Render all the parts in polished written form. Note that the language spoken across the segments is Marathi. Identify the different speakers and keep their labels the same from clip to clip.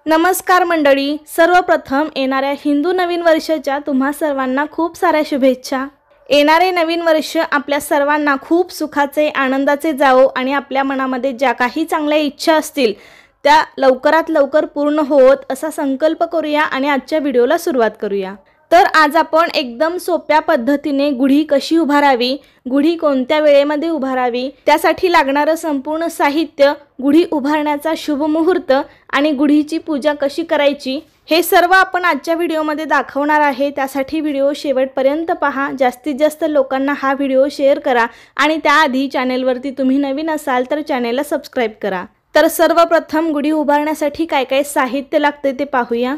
Speaker 1: नमस्कार मंडळी, सर्वप्रथम येणाऱ्या हिंदू नवीन वर्षाच्या तुम्हा सर्वांना खूप साऱ्या शुभेच्छा। येणारे नवीन वर्ष आपल्या सर्वांना खूप सुखाचे आनंदाचे जावो आणि आपल्या मनामध्ये ज्या काही चांगल्या इच्छा असतील त्या लवकरात लवकर पूर्ण होवोत असा संकल्प करूया आणि आजच्या व्हिडिओला सुरुवात करूया। तर आज आपण एकदम सोप्या पद्धतीने गुढी कशी उभारावी, गुढी कोणत्या वेळेमध्ये उभारावी, त्यासाठी लागणारे संपूर्ण साहित्य, गुढी उभारण्याचा शुभ मुहूर्त आणि गुढीची पूजा कशी करायची हे सर्व आपण आजच्या व्हिडिओमध्ये दाखवणार आहे। त्यासाठी व्हिडिओ शेवटपर्यंत पहा, जास्तीत जास्त लोकांना हा व्हिडिओ शेअर करा आणि त्याआधी चॅनलवरती तुम्ही नवीन असाल तर चॅनलला सबस्क्राइब करा। तर सर्वप्रथम गुढी उभारण्यासाठी काय काय साहित्य लागते ते पाहूया।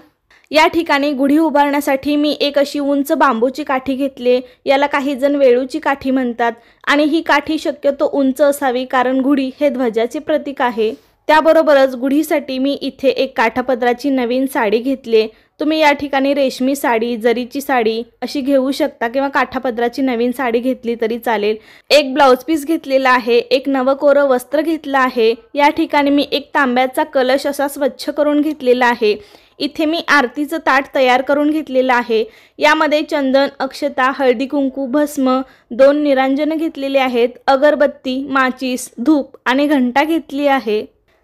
Speaker 1: या ठिकाणी गुढी उभारण्यासाठी मी एक अशी उंच बांबूची काठी घेतली, याला काही जण वेळूची काठी म्हणतात आणि ही काठी शक्यतो उंच असावी कारण गुढी हे ध्वजाचे प्रतीक आहे। त्याबरोबरच गुढीसाठी मी इथे एक काठापदराची नवीन साडी घेतली। तुम्ही या ठिकाणी रेशमी साडी, जरीची साडी अशी घेऊ शकता किंवा काठापदराची नवीन साडी घेतली तरी चालेल। एक ब्लाउज पीस घेतलेला आहे, एक नवकोरं वस्त्र घेतलं आहे। या ठिकाणी मी एक तांब्याचा कलश असा स्वच्छ करून घेतलेला आहे। इथे मी आरतीचं ताट तयार करून घेतलेलं आहे। यामध्ये चंदन, अक्षता, हळदी कुंकू, भस्म, 2 निरांजन घेतलेले आहेत, अगरबत्ती, माचीस, धूप आणि घंटा घेतली आहे।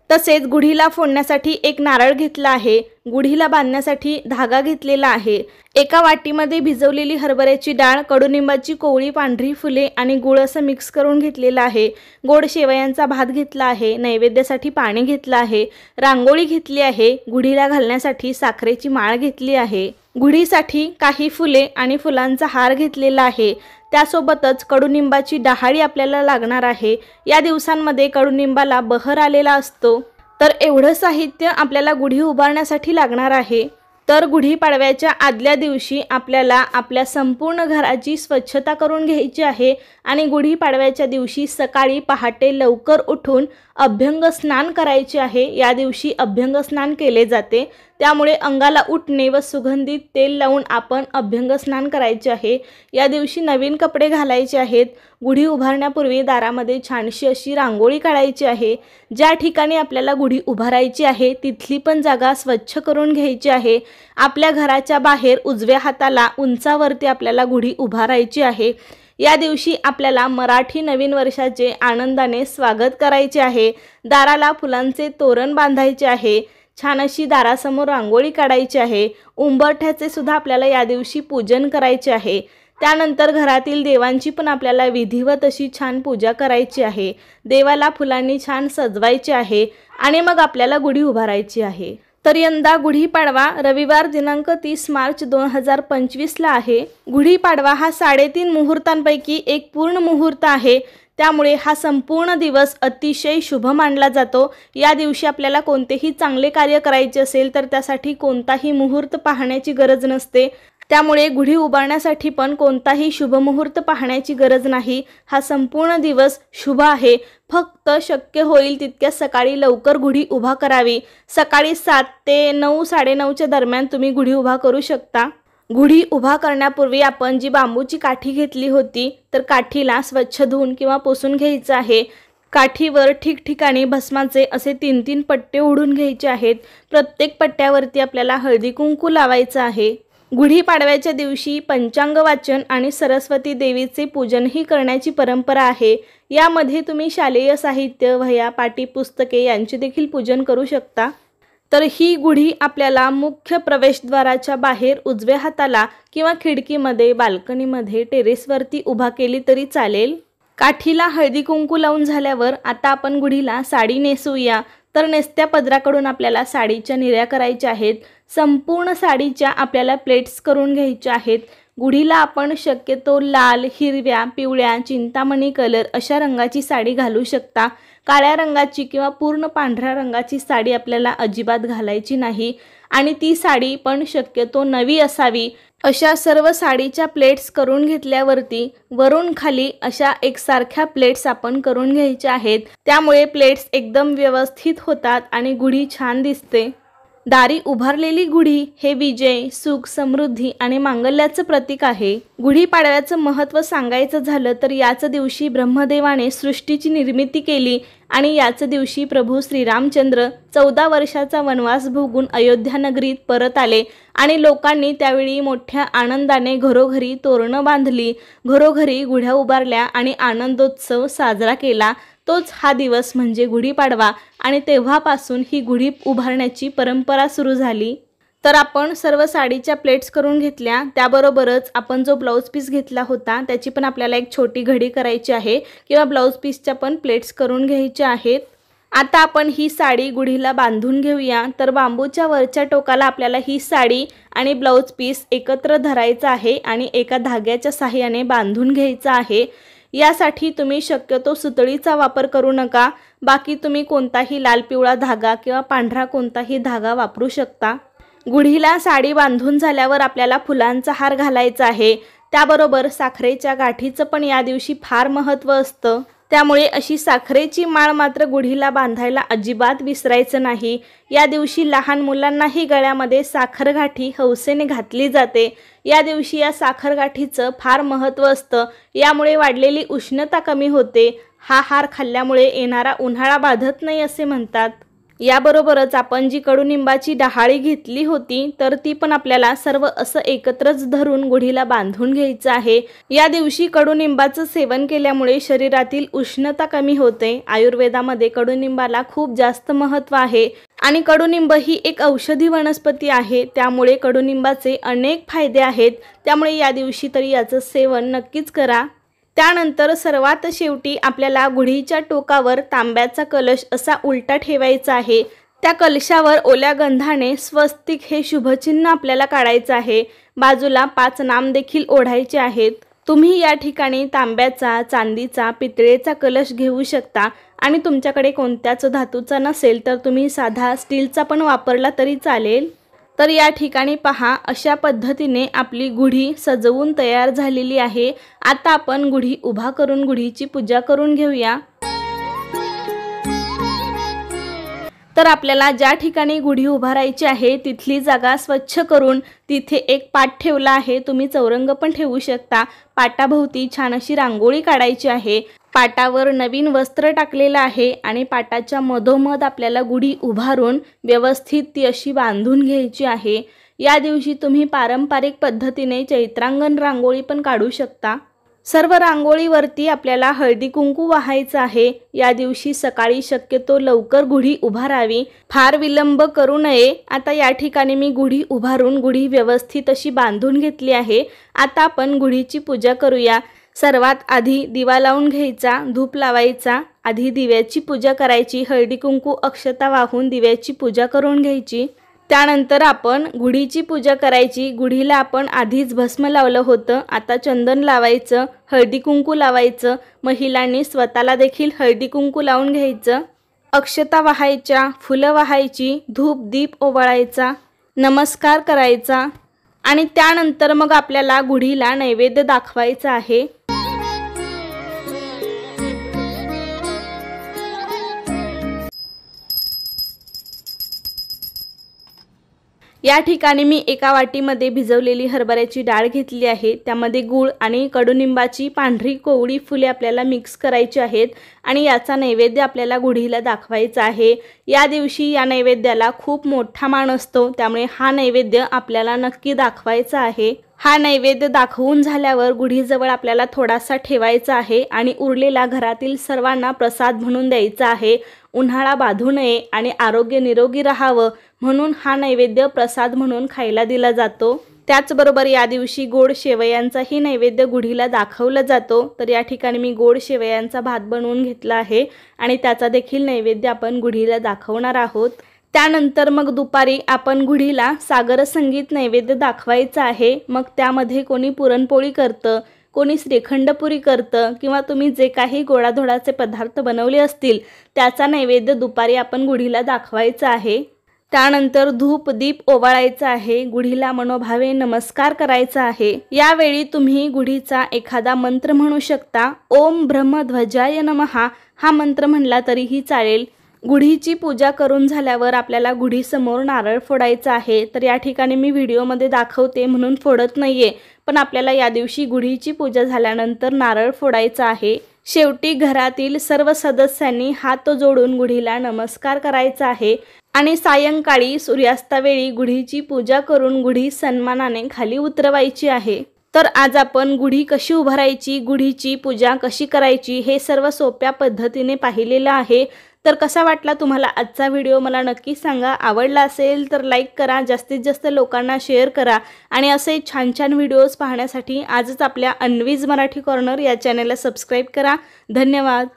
Speaker 1: तसेच गुढीला फोडण्यासाठी एक नारळ घेतला आहे, गुढीला बांधण्यासाठी धागा घेतलेला आहे। एका वाटीमध्ये भिजवलेली हरभऱ्याची डाळ, कडुनिंबाची कोवळी पांढरी फुले आणि गुळ असं मिक्स करून घेतलेला आहे। गोड शेवयांचा भात घेतला आहे, नैवेद्यासाठी पाणी घेतलं आहे, रांगोळी घेतली आहे, गुढीला घालण्यासाठी साखरेची माळ घेतली आहे। गुढीसाठी काही फुले आणि फुलांचा हार घेतलेला आहे। त्यासोबतच कडुनिंबाची डहाळी आपल्याला लागणार आहे। या दिवसांमध्ये कडुनिंबाला बहर आलेला असतो। तर एवढं साहित्य आपल्याला गुढी उभारण्यासाठी लागणार आहे। तर गुढीपाडव्याच्या आदल्या दिवशी आपल्याला आपल्या संपूर्ण घराची स्वच्छता करून घ्यायची आहे आणि गुढीपाडव्याच्या दिवशी सकाळी पहाटे लवकर उठून अभ्यंग स्नान करायचे आहे। या दिवशी अभ्यंग स्नान केले जाते, त्यामुळे अंगाला उठणे व सुगंधित तेल लावून आपण अभ्यंग स्नान करायचे आहे। या दिवशी नवीन कपडे घालायचे आहेत। गुढी उभारण्यापूर्वी दारामध्ये छानशी अशी रांगोळी काढायची आहे। ज्या ठिकाणी आपल्याला गुढी उभारायची आहे तिथली पण जागा स्वच्छ करून घ्यायची आहे। आपल्या घराच्या बाहेर उजव्या हाताला उंचावरती आपल्याला गुढी उभारायची आहे। या दिवशी आपल्याला मराठी नवीन वर्षाचे आनंदाने स्वागत करायचे आहे। दाराला फुलांचे तोरण बांधायचे आहे, छान अशी दारासमोर रांगोळी काढायची आहे। उंबरठ्याचे सुद्धा आपल्याला या दिवशी पूजन करायचे आहे। त्यानंतर घरातील देवांची पण आपल्याला विधिवत अशी छान पूजा करायची आहे। देवाला फुलांनी छान सजवायचे आहे आणि मग आपल्याला गुढी उभारायची आहे। तर यंदा गुढीपाडवा रविवार दिनांक 30 मार्च 2025 ला आहे। गुढीपाडवा हा 3.5 मुहूर्तांपैकी एक पूर्ण मुहूर्त आहे, त्यामुळे हा संपूर्ण दिवस अतिशय शुभ मानला जातो। या दिवशी आपल्याला कोणतेही चांगले कार्य करायचे असेल तर त्यासाठी कोणताही मुहूर्त पाहण्याची गरज नसते, त्यामुळे गुढी उभारण्यासाठी पण कोणताही शुभ मुहूर्त पाहण्याची गरज नाही। हा संपूर्ण दिवस शुभ आहे। फक्त शक्य होईल तितक्या सकाळी लवकर गुढी उभा करावी। सकाळी 7 ते 9, 9:30च्या दरम्यान तुम्ही गुढी उभा करू शकता। गुढी उभा करण्यापूर्वी आपण जी बांबूची काठी घेतली होती तर काठीला स्वच्छ धुवून किंवा पुसून घ्यायचं आहे। काठीवर ठिकठिकाणी भस्माचे असे 3-3 पट्टे ओढून घ्यायचे आहेत। प्रत्येक पट्ट्यावरती आपल्याला हळदी कुंकू लावायचं आहे। गुढीपाडव्याच्या दिवशी पंचांग वाचन आणि सरस्वती देवीचे पूजनही करण्याची परंपरा आहे। यामध्ये तुम्ही शालेय साहित्य, वह्या, पाठ्यपुस्तके यांचे देखील पूजन करू शकता। तर ही गुढी आपल्याला मुख्य प्रवेशद्वाराच्या बाहेर उजव्या हाताला किंवा खिडकीमध्ये, बाल्कनीमध्ये, टेरेसवरती उभा केली तरी चालेल। काठीला हळदी कुंकू लावून झाल्यावर आता आपण गुढीला साडी नेसवूया। तर नेसत्या पदराकडून आपल्याला साडीच्या निऱ्या करायच्या आहेत। संपूर्ण साडीच्या आपल्याला प्लेट्स करून घ्यायच्या आहेत। गुढीला आपण शक्यतो लाल, हिरव्या, पिवळ्या, चिंतामणी कलर अशा रंगाची साडी घालू शकता। काळ्या रंगाची किंवा पूर्ण पांढऱ्या रंगाची साडी आपल्याला अजिबात घालायची नाही आणि ती साडी पण शक्यतो नवी असावी। अशा सर्व साडीच्या प्लेट्स करून घेतल्यावरती वरून खाली अशा एकसारख्या प्लेट्स आपण करून घ्यायच्या आहेत, त्यामुळे प्लेट्स एकदम व्यवस्थित होतात आणि गुढी छान दिसते। दारी उभारलेली गुढी हे विजय, सुख, समृद्धी आणि मांगल्याचं प्रतीक आहे। गुढीपाडव्याचं महत्त्व सांगायचं झालं तर याच दिवशी ब्रह्मदेवाने सृष्टीची निर्मिती केली आणि याच दिवशी प्रभू श्रीरामचंद्र 14 वर्षाचा वनवास भोगून अयोध्या नगरीत परत आले आणि लोकांनी त्यावेळी मोठ्या आनंदाने घरोघरी तोरणं बांधली, घरोघरी गुढ्या उभारल्या आणि आनंदोत्सव साजरा केला। तोच हा दिवस म्हणजे गुढीपाडवा आणि तेव्हापासून ही गुढी उभारण्याची परंपरा सुरू झाली। तर आपण सर्व साडीच्या प्लेट्स करून घेतल्या, त्याबरोबरच आपण जो ब्लाउज पीस घेतला होता त्याची पण आपल्याला एक छोटी घडी करायची आहे किंवा ब्लाउज पीसच्या पण प्लेट्स करून घ्यायच्या आहेत। आता आपण ही साडी गुढीला बांधून घेऊया। तर बांबूच्या वरच्या टोकाला आपल्याला ही साडी आणि ब्लाउज पीस एकत्र धरायचा आहे आणि एका धाग्याच्या सहाय्याने बांधून घ्यायचा आहे। यासाठी तुम्ही शक्यतो सुतळीचा वापर करू नका, बाकी तुम्ही कोणताही लाल पिवळा धागा किंवा पांढरा कोणताही धागा वापरू शकता। गुढीला साडी बांधून झाल्यावर आपल्याला फुलांचा हार घालायचा आहे, त्याबरोबर साखरेच्या गाठीचं पण या दिवशी फार महत्त्व असतं। त्यामुळे अशी साखरेची माळ मात्र गुढीला बांधायला अजिबात विसरायचं नाही। या दिवशी लहान मुलांनाही गळ्यामध्ये साखर गाठी हौसेने घातली जाते। या दिवशी या साखर गाठीचं फार महत्त्व असतं, यामुळे वाढलेली उष्णता कमी होते। हा हार खाल्ल्यामुळे येणारा उन्हाळा बाधत नाही असे म्हणतात। याबरोबरच आपण जी कडुनिंबाची डहाळी घेतली होती तर ती पण आपल्याला सर्व असं एकत्रच धरून गुढीला बांधून घ्यायचं आहे। या दिवशी कडुनिंबाचं सेवन केल्यामुळे शरीरातील उष्णता कमी होते। आयुर्वेदामध्ये कडुनिंबाला खूप जास्त महत्त्व आहे आणि कडुनिंब ही एक औषधी वनस्पती आहे, त्यामुळे कडुनिंबाचे अनेक फायदे आहेत। त्यामुळे या दिवशी तरी याचं सेवन नक्कीच करा। त्यानंतर सर्वात शेवटी आपल्याला गुढीच्या टोकावर तांब्याचा कलश असा उलटा ठेवायचा आहे। त्या कलशावर ओल्या गंधाने स्वस्तिक हे शुभचिन्ह आपल्याला काढायचं आहे। बाजूला 5 नाम देखील ओढायचे आहेत। तुम्ही या ठिकाणी तांब्याचा, चांदीचा, पितळेचा कलश घेऊ शकता आणि तुमच्याकडे कोणत्याच धातूचा नसेल तर तुम्ही साधा स्टीलचा पण वापरला तरी चालेल। तर या ठिकाणी पहा, अशा पद्धतीने आपली गुढी सजवून तयार झालेली आहे। आता आपण गुढी उभा करून गुढीची पूजा करून घेऊया। तर आपल्याला ज्या ठिकाणी गुढी उभारायची आहे तिथली जागा स्वच्छ करून तिथे एक पाट ठेवला आहे। तुम्ही चौरंग पण ठेवू शकता। पाटाभोवती छान अशी रांगोळी काढायची आहे। पाटावर नवीन वस्त्र टाकलेलं आहे आणि पाटाच्या मधोमध आपल्याला गुढी उभारून व्यवस्थित ती अशी बांधून घ्यायची आहे। या दिवशी तुम्ही पारंपरिक पद्धतीने चैत्रांगण रांगोळी पण काढू शकता। सर्व रांगोळीवरती आपल्याला हळदी कुंकू वाहायचं आहे। या दिवशी सकाळी शक्यतो लवकर गुढी उभारावी, फार विलंब करू नये। आता या ठिकाणी मी गुढी उभारून गुढी व्यवस्थित अशी बांधून घेतली आहे। आता आपण गुढीची पूजा करूया। सर्वात आधी दिवा लावून घ्यायचा, धूप लावायचा, आधी दिव्याची पूजा करायची, हळदी कुंकू अक्षता वाहून दिव्याची पूजा करून घ्यायची। त्यानंतर आपण गुढीची पूजा करायची। गुढीला आपण आधीच भस्म लावलं होतं, आता चंदन लावायचं, हळदी कुंकू लावायचं। महिलांनी स्वतःला देखील हळदी कुंकू लावून घ्यायचं, अक्षता वाहायच्या, फुलं वाहायची, धूप दीप ओवाळायचा, नमस्कार करायचा आणि त्यानंतर मग आपल्याला गुढीला नैवेद्य दाखवायचा आहे। या ठिकाणी मी एका वाटीमध्ये भिजवलेली हरभऱ्याची डाळ घेतली आहे। त्यामध्ये गूळ आणि कडुनिंबाची पांढरी कोवळी फुले आपल्याला मिक्स करायची आहेत आणि याचा नैवेद्य आपल्याला गुढीला दाखवायचा आहे। या दिवशी या नैवेद्याला खूप मोठा मान असतो, त्यामुळे हा नैवेद्य आपल्याला नक्की दाखवायचा आहे। हा नैवेद्य दाखवून झाल्यावर गुढीजवळ आपल्याला थोडासा ठेवायचा आहे आणि उरलेला घरातील सर्वांना प्रसाद म्हणून द्यायचा आहे। उन्हाळा बाधू नये आणि आरोग्य निरोगी राहावं म्हणून हा नैवेद्य प्रसाद म्हणून खायला दिला जातो। त्याचबरोबर या दिवशी गोड शेवयांचाही नैवेद्य गुढीला दाखवला जातो। तर या ठिकाणी मी गोड शेवयांचा भात बनवून घेतला आहे आणि त्याचा देखील नैवेद्य आपण गुढीला दाखवणार आहोत। त्यानंतर मग दुपारी आपण गुढीला सागर संगीत नैवेद्य दाखवायचा आहे। मग त्यामध्ये कोणी पुरणपोळी करतं, कोणी श्रीखंडपुरी करतं किंवा तुम्ही जे काही गोडाधोडाचे पदार्थ बनवले असतील त्याचा नैवेद्य दुपारी आपण गुढीला दाखवायचा आहे। त्यानंतर धूप दीप ओवाळायचा आहे, गुढीला मनोभावे नमस्कार करायचा आहे। यावेळी तुम्ही गुढीचा एखादा मंत्र म्हणू शकता। ओम ब्रह्मध्वजाय नमः हा मंत्र म्हणला तरीही चालेल। गुढीची पूजा करून झाल्यावर आपल्याला गुढीसमोर नारळ फोडायचा आहे। तर या ठिकाणी मी व्हिडिओमध्ये दाखवते म्हणून फोडत नाहीये, पण आपल्याला या दिवशी गुढीची पूजा झाल्यानंतर नारळ फोडायचा आहे। शेवटी घरातील सर्व सदस्यांनी हात जोडून गुढीला नमस्कार करायचा आहे आणि सायंकाळी सूर्यास्तावेळी गुढीची पूजा करून गुढी सन्मानाने खाली उतरवायची आहे। तर आज आपण गुढी कशी उभारायची, गुढीची पूजा कशी करायची हे सर्व सोप्या पद्धतीने पाहिलेलं आहे। तर कसा वाटला तुम्हाला आजचा व्हिडिओ मला नक्की सांगा। आवडला असेल तर लाईक करा, जास्तीत जास्त लोकांना शेअर करा आणि असे छान छान व्हिडिओज पाहण्यासाठी आजच आपल्या अन्वीज मराठी कॉर्नर या चॅनलला सबस्क्राईब करा। धन्यवाद।